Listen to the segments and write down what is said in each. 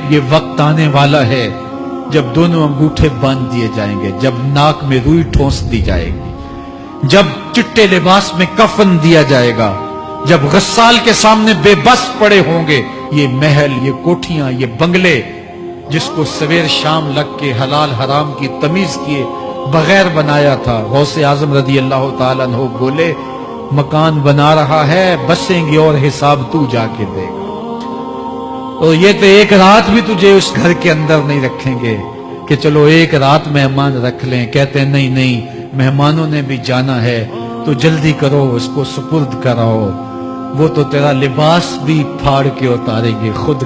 یہ وقت آنے والا ہے جب دونوں انگوٹھے باندھ دیے جائیں گے، جب ناک میں روئی ٹھونس دی جائے گی، جب چٹے لباس میں کفن دیا جائے گا، جب غسال کے سامنے بے بس پڑے ہوں گے۔ یہ محل، یہ کوٹھیاں، یہ بنگلے جس کو سویر شام لگ کے حلال حرام کی تمیز کیے بغیر بنایا تھا، غوث اعظم رضی اللہ تعالیٰ عنہ بولے مکان بنا رہا ہے، بسیں گے اور حساب تو جا کے دے گا۔ اور یہ تو ایک رات بھی تجھے اس گھر کے اندر نہیں رکھیں گے کہ چلو ایک رات مہمان رکھ لیں، کہتے ہیں نہیں نہیں مہمانوں نے بھی جانا ہے تو جلدی کرو، اس کو سپرد کراؤ۔ وہ تو تیرا لباس بھی پھاڑ کے اتاریں گے، خود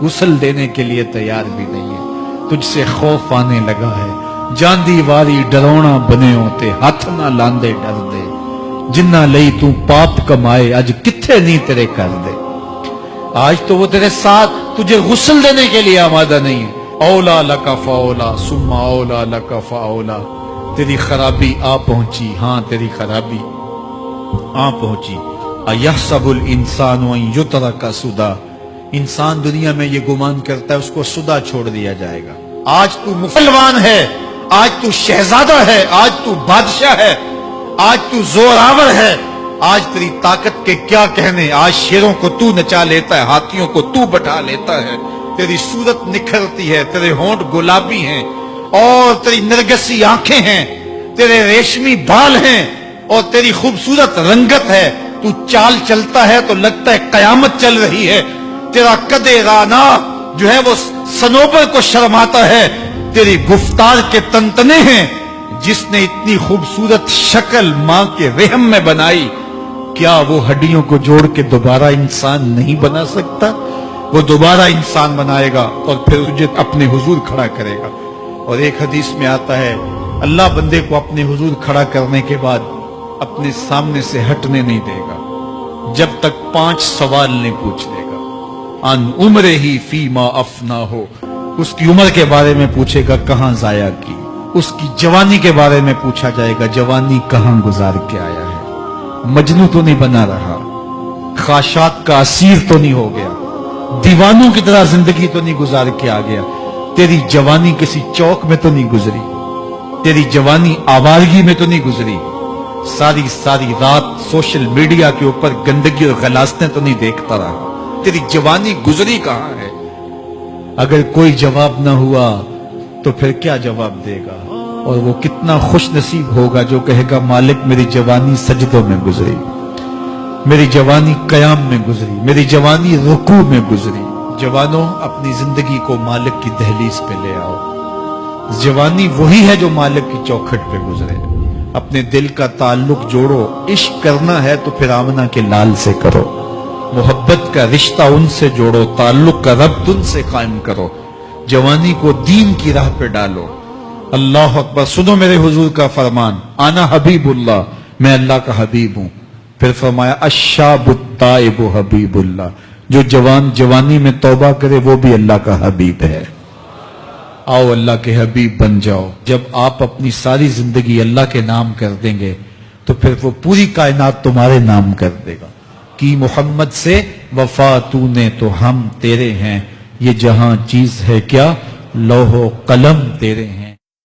غسل دینے کے لیے تیار بھی نہیں ہے، تجھ سے خوف آنے لگا ہے۔ جاندی واری ڈرونا بنے ہوتے، ہاتھ نہ لاندے ڈر دے، جنہ لئی تو پاپ کمائے اج کتھے نہیں تیرے کر دے۔ آج تو وہ تیرے ساتھ تجھے غسل دینے کے لیے آمادہ نہیں ہے۔ اولا لکا فاولا ثم اولا لکا فاولا، تیری خرابی آ پہنچی، ہاں تیری خرابی آ پہنچی۔ ایحسب الانسان ان یترک سدی، انسان دنیا میں یہ گمان کرتا ہے اس کو سدا چھوڑ دیا جائے گا۔ آج تو مسلمان ہے، آج تو شہزادہ ہے، آج تو بادشاہ ہے، آج تو زوراور ہے، آج تیری طاقت کے کیا کہنے، آج شیروں کو تو نچا لیتا ہے، ہاتھیوں کو تو بٹھا لیتا ہے، تیری صورت نکھرتی ہے، تیرے ہونٹ گلابی ہیں اور تیری نرگسی آنکھیں ہیں، تیرے ریشمی بال ہیں اور تیری خوبصورت رنگت ہے، تو چال چلتا ہے تو لگتا ہے قیامت چل رہی ہے، تیرا قد رانا جو ہے وہ صنوبر کو شرماتا ہے، تیری گفتار کے تنتنے ہیں۔ جس نے اتنی خوبصورت شکل ماں کے رحم میں بنائی، کیا وہ ہڈیوں کو جوڑ کے دوبارہ انسان نہیں بنا سکتا؟ وہ دوبارہ انسان بنائے گا اور پھر تجھے اپنے حضور کھڑا کرے گا۔ اور ایک حدیث میں آتا ہے اللہ بندے کو اپنے حضور کھڑا کرنے کے بعد اپنے سامنے سے ہٹنے نہیں دے گا جب تک 5 سوال نہیں پوچھ لے گا۔ ان عمرہ ہی فیما افنا ہو، اس کی عمر کے بارے میں پوچھے گا کہاں ضائع کی، اس کی جوانی کے بارے میں پوچھا جائے گا جوانی کہاں گزار کے آیا ہے، مجنوں تو نہیں بنا رہا، خواہشات کا اسیر تو نہیں ہو گیا، دیوانوں کی طرح زندگی تو نہیں گزار کے آ گیا، تیری جوانی کسی چوک میں تو نہیں گزری، تیری جوانی آوارگی میں تو نہیں گزری، ساری رات سوشل میڈیا کے اوپر گندگی اور غلاظتیں تو نہیں دیکھتا رہا، تیری جوانی گزری کہاں ہے؟ اگر کوئی جواب نہ ہوا تو پھر کیا جواب دے گا؟ اور وہ کتنا خوش نصیب ہوگا جو کہے گا مالک میری جوانی سجدوں میں گزری، میری جوانی قیام میں گزری، میری جوانی رکوع میں گزری۔ جوانوں اپنی زندگی کو مالک کی دہلیز پہ لے آؤ، جوانی وہی ہے جو مالک کی چوکھٹ پہ گزرے۔ اپنے دل کا تعلق جوڑو، عشق کرنا ہے تو پھر آمنہ کے لال سے کرو، محبت کا رشتہ ان سے جوڑو، تعلق کا ربط ان سے قائم کرو، جوانی کو دین کی راہ پہ ڈالو۔ اللہ اکبر، سنو میرے حضور کا فرمان، انا حبیب اللہ، میں اللہ کا حبیب ہوں۔ پھر فرمایا الشاب التائب حبیب اللہ، جو جوان جوانی میں توبہ کرے وہ بھی اللہ کا حبیب ہے۔ آؤ اللہ کے حبیب بن جاؤ۔ جب آپ اپنی ساری زندگی اللہ کے نام کر دیں گے تو پھر وہ پوری کائنات تمہارے نام کر دے گا۔ کی محمد سے وفا تو نے تو ہم تیرے ہیں، یہ جہاں چیز ہے کیا لوح و قلم تیرے ہیں۔